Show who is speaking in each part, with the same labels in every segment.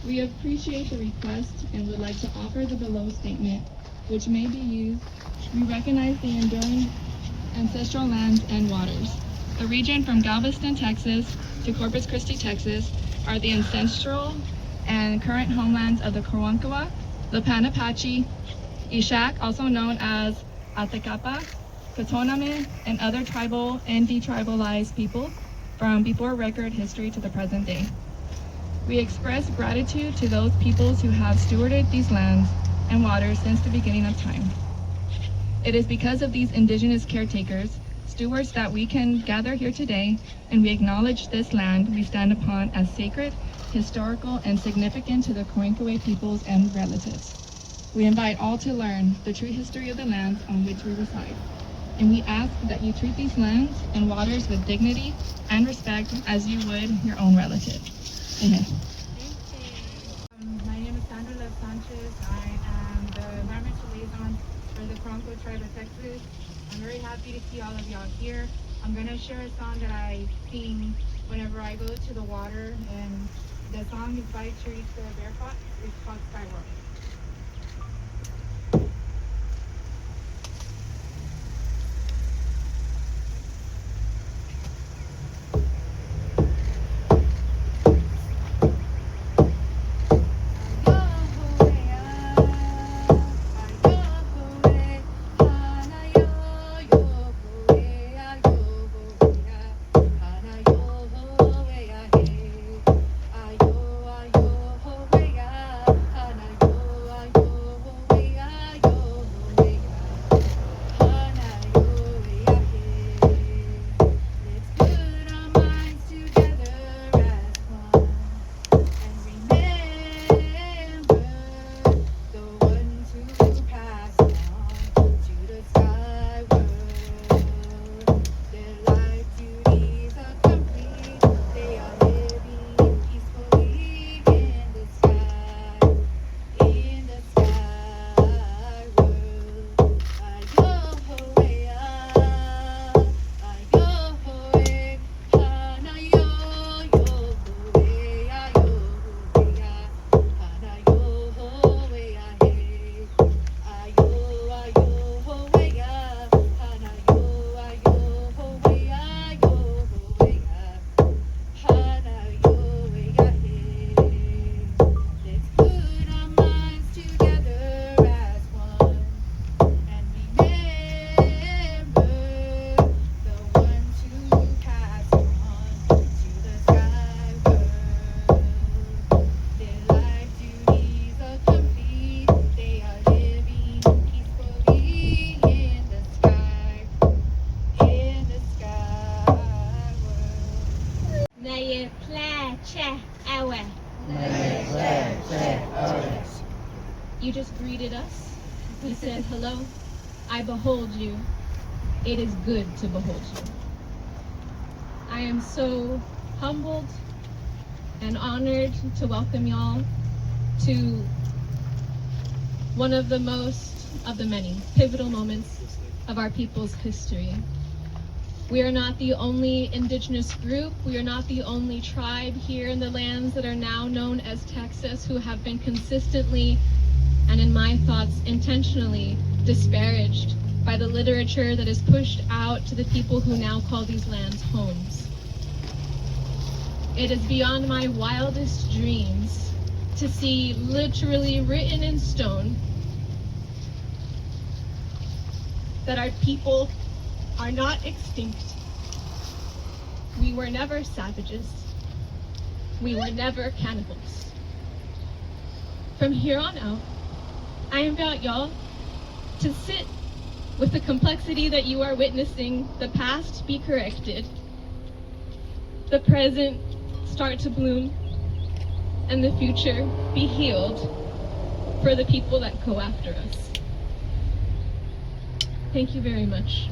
Speaker 1: We appreciate the request and would like to offer the below statement, which may be used. We recognize the enduring ancestral lands and waters. The region from Galveston, Texas to Corpus Christi, Texas are the ancestral and current homelands of the Karankawa, the Panapache, Ishak, also known as Atacapa, Katoname, and other tribal and detribalized people from before record history to the present day. We express gratitude to those peoples who have stewarded these lands and waters since the beginning of time. It is because of these indigenous caretakers, stewards, that we can gather here today, and we acknowledge this land we stand upon as sacred, historical, and significant to the Karankawa peoples and relatives. We invite all to learn the true history of the lands on which we reside, and we ask that you treat these lands and waters with dignity and respect as you would your own relative. Amen.
Speaker 2: My name is Sandra Lev Sanchez. I am the environmental liaison for the Karankawa tribe of Texas. I'm very happy to see all of y'all here. I'm going to share a song that I sing whenever I go to the water, and the song is by Teresa Bearfox. It's called Skyward.
Speaker 1: You just greeted us. You said, hello, I behold you. It is good to behold you. I am so humbled and honored to welcome y'all to one of the many pivotal moments of our people's history. We are not the only indigenous group, we are not the only tribe here in the lands that are now known as Texas who have been consistently, and in my thoughts, intentionally disparaged by the literature that is pushed out to the people who now call these lands homes. It is beyond my wildest dreams to see literally written in stone that our people are not extinct. We were never savages. We were never cannibals. From here on out, I invite y'all to sit with the complexity that you are witnessing, the past be corrected, the present start to bloom, and the future be healed for the people that go after us. Thank you very much.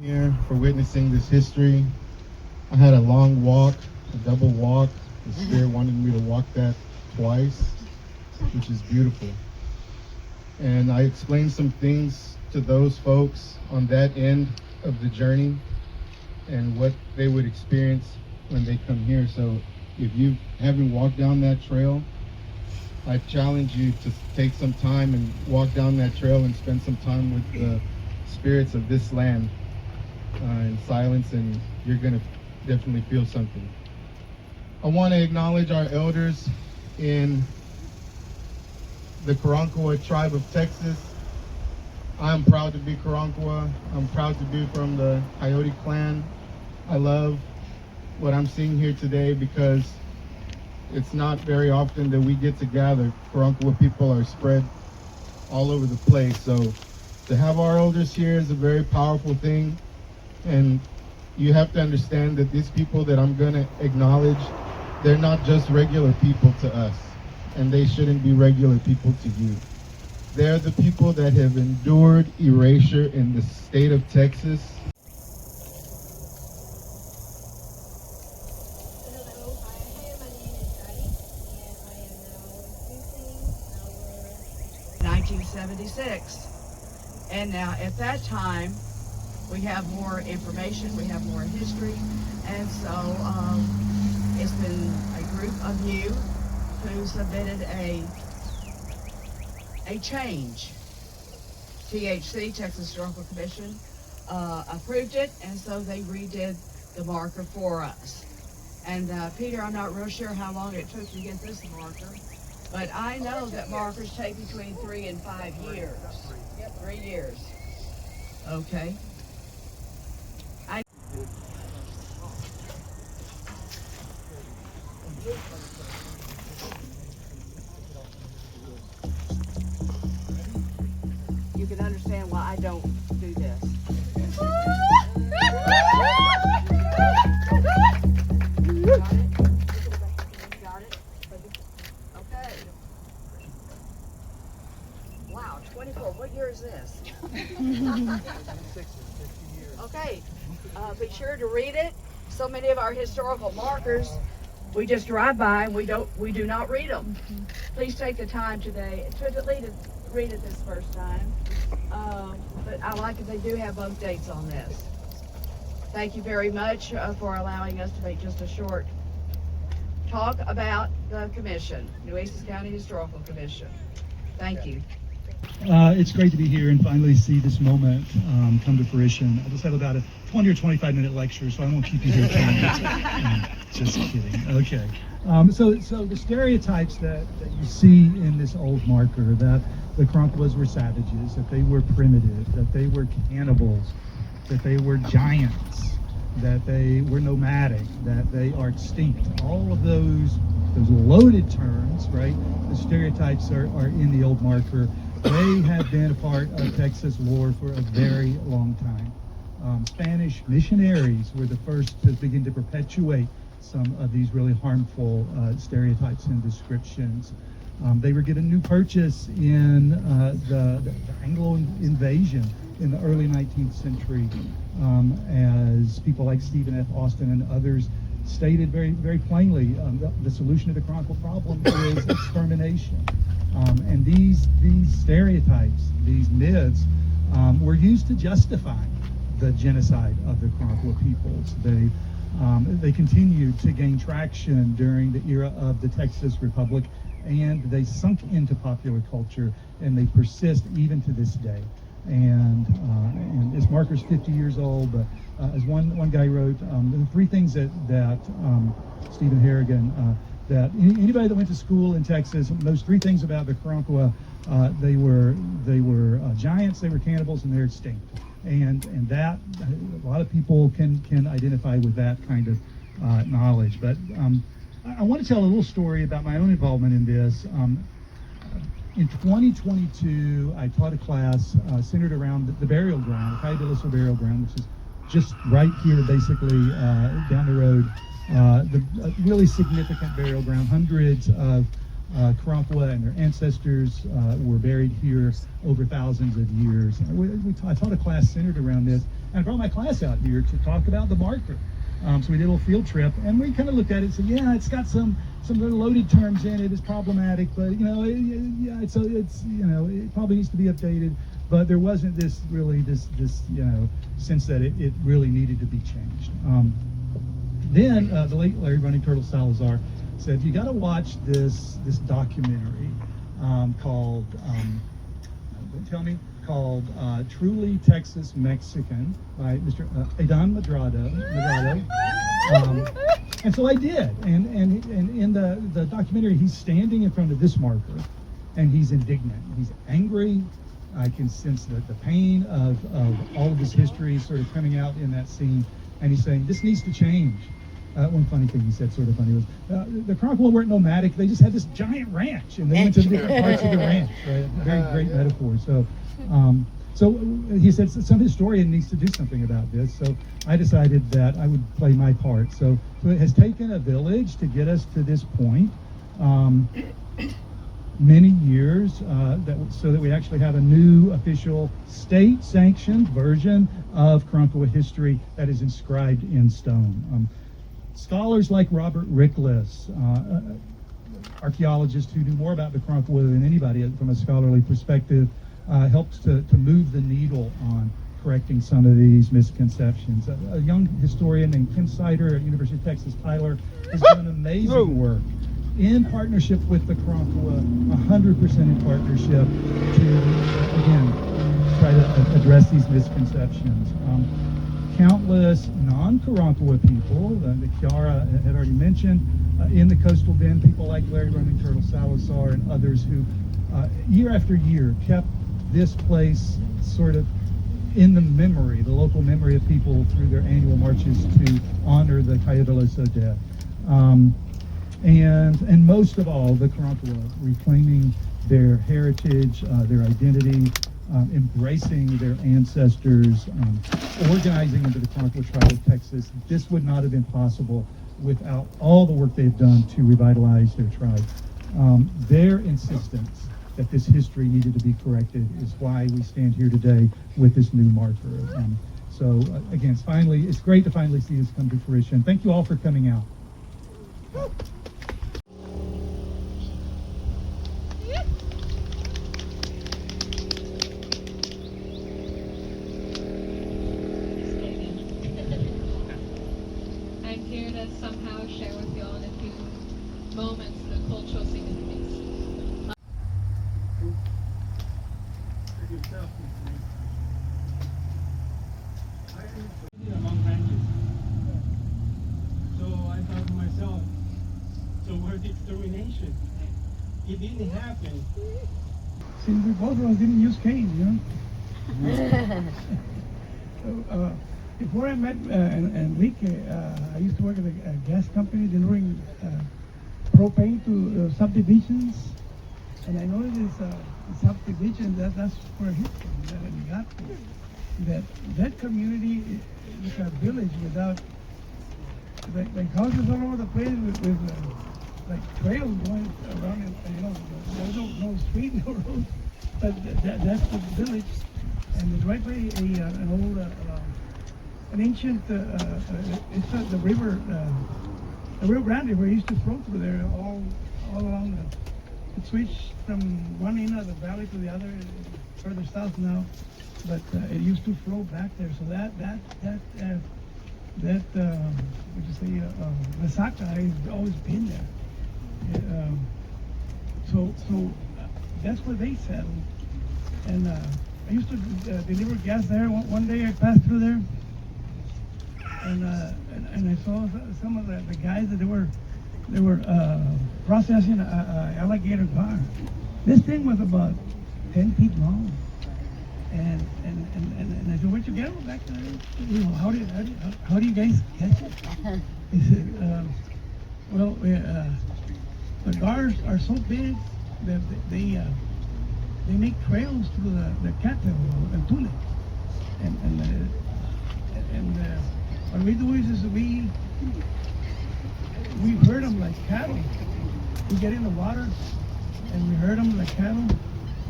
Speaker 3: Here for witnessing this history. I had a long walk, a double walk. The Spirit wanted me to walk that twice, which is beautiful. And I explained some things to those folks on that end of the journey and what they would experience when they come here. So if you haven't walked down that trail, I challenge you to take some time and walk down that trail and spend some time with the spirits of this land in silence, and you're going to definitely feel something. I want to acknowledge our elders in the Karankawa tribe of Texas. I'm proud to be Karankawa. I'm proud to be from the Coyote clan. I love what I'm seeing here today because it's not very often that we get to gather. Karankawa people are spread all over the place. So to have our elders here is a very powerful thing. And you have to understand that these people that I'm going to acknowledge, they're not just regular people to us. And they shouldn't be regular people to you. They're the people that have endured erasure in the state of Texas.
Speaker 4: Hello, hi, my name is Addie, and I am now increasing our
Speaker 5: 1976. And now at that time, we have more information, we have more history, and so it's been a group of you who submitted a change. THC, Texas Historical Commission, approved it, and so they redid the marker for us. And Peter, I'm not real sure how long it took to get this marker, but I know that markers take between 3 and 5 years. 3 years. Okay. You can understand why I don't do this. Got it? Got it? Okay. Wow, 24. What year is this? Okay. Be sure to read it. So many of our historical markers, we just drive by and we do not read them. Please take the time today to read it this first time. But I like that they do have both dates on this. Thank you very much for allowing us to make just a short talk about the commission, Nueces County Historical Commission. Thank you.
Speaker 6: It's great to be here and finally see this moment come to fruition. I just have about a 20 or 25 minute lecture, so I won't keep you here 10 minutes. Just kidding. Okay. So the stereotypes that you see in this old marker, that the Karankawas were savages, that they were primitive, that they were cannibals, that they were giants, that they were nomadic, that they are extinct. All of those loaded terms, right? The stereotypes are in the old marker. They have been a part of Texas lore for a very long time. Spanish missionaries were the first to begin to perpetuate some of these really harmful stereotypes and descriptions. They were given new purchase in the Anglo invasion in the early 19th century, as people like Stephen F. Austin and others stated very, very plainly, the solution to the Karankawa problem is extermination. And these stereotypes, these myths, were used to justify the genocide of the Karankawa peoples. They continued to gain traction during the era of the Texas Republic, and they sunk into popular culture, and they persist even to this day. And this marker's 50 years old, but as one guy wrote, the three things that Stephen Harrigan, that anybody that went to school in Texas, those three things about the Karankawa, they were giants, they were cannibals, and they're extinct. And that a lot of people can identify with that kind of knowledge. But I want to tell a little story about my own involvement in this. In 2022, I taught a class centered around the burial ground, the Cayuga burial ground, which is just right here, basically down the road. The really significant burial ground. Hundreds of Karankawa and their ancestors were buried here over thousands of years. I taught a class centered around this, and I brought my class out here to talk about the marker. So we did a little field trip, and we kind of looked at it and said, yeah, it's got some really loaded terms in it. It's problematic, but it probably needs to be updated. But there wasn't this sense that it really needed to be changed. Then the late Larry Running Turtle Salazar said, you got to watch this documentary called, don't tell me, called Truly Texas Mexican by Mr. Adan Madrado. And so I did. And in the documentary, he's standing in front of this marker, and he's indignant. He's angry. I can sense the pain of all of his history sort of coming out in that scene. And he's saying, this needs to change. One funny thing he said, sort of funny, was the Chronicle weren't nomadic. They just had this giant ranch, and they went to different parts of the ranch. Right? Very great metaphor. So he said some historian needs to do something about this. So I decided that I would play my part. So it has taken a village to get us to this point. Many years so that we actually have a new official state-sanctioned version of Karankawa history that is inscribed in stone. Scholars like Robert Rickless, archaeologists who knew more about the Karankawa than anybody from a scholarly perspective, helped to move the needle on correcting some of these misconceptions. A young historian named Kim Suter at University of Texas Tyler has done amazing work in partnership with the Karankawa, 100% in partnership to, again, try to address these misconceptions. Countless non-Karankawa people, the Kiara had already mentioned, in the coastal bend, people like Larry Running Turtle Salazar and others who, year after year, kept this place sort of in the memory, the local memory of people through their annual marches to honor the Cayaveloso dead. And most of all, the Karankawa reclaiming their heritage, their identity, embracing their ancestors, organizing into the Karankawa tribe of Texas. This would not have been possible without all the work they've done to revitalize their tribe. Their insistence that this history needed to be corrected is why we stand here today with this new marker. So again, it's great to finally see this come to fruition. Thank you all for coming out.
Speaker 1: I'm here to somehow share with you all in a few moments the cultural significance.
Speaker 7: Among ranches. So I thought to myself, so where's the extermination? It didn't happen.
Speaker 8: Since we both of us didn't use cane, So, before I met Enrique, I used to work at a gas company delivering propane to subdivisions, and I noticed this subdivision that's where he got to. That community is a village without like houses all over the place with like trails going around it. There's no street, no road, but that's the village, and it's right by an old an ancient it's the river Grande, where it used to flow through there all along it switched from one end of the valley to the other, further south now, but it used to flow back there. So that what you say, Resaca has always been there. So that's where they settled. And I used to deliver gas there. One day I passed through there, and I saw some of the guys that they were processing a alligator gar. This thing was about 10 feet long. And I said, where'd you get them back there? You know, how do you guys catch it? He said, well, the gars are so big that they make trails through the cattle and tule. And what we do is we herd them like cattle. We get in the water and we herd them like cattle.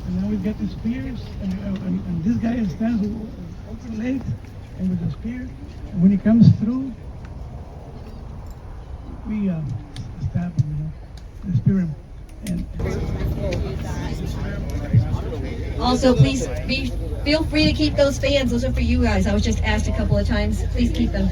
Speaker 8: And then we get the spears, and this guy stands with open legs and with the spear. And when he comes through, we stab him, the spear him. And
Speaker 9: also, please feel free to keep those fans. Those are for you guys. I was just asked a couple of times. Please keep them.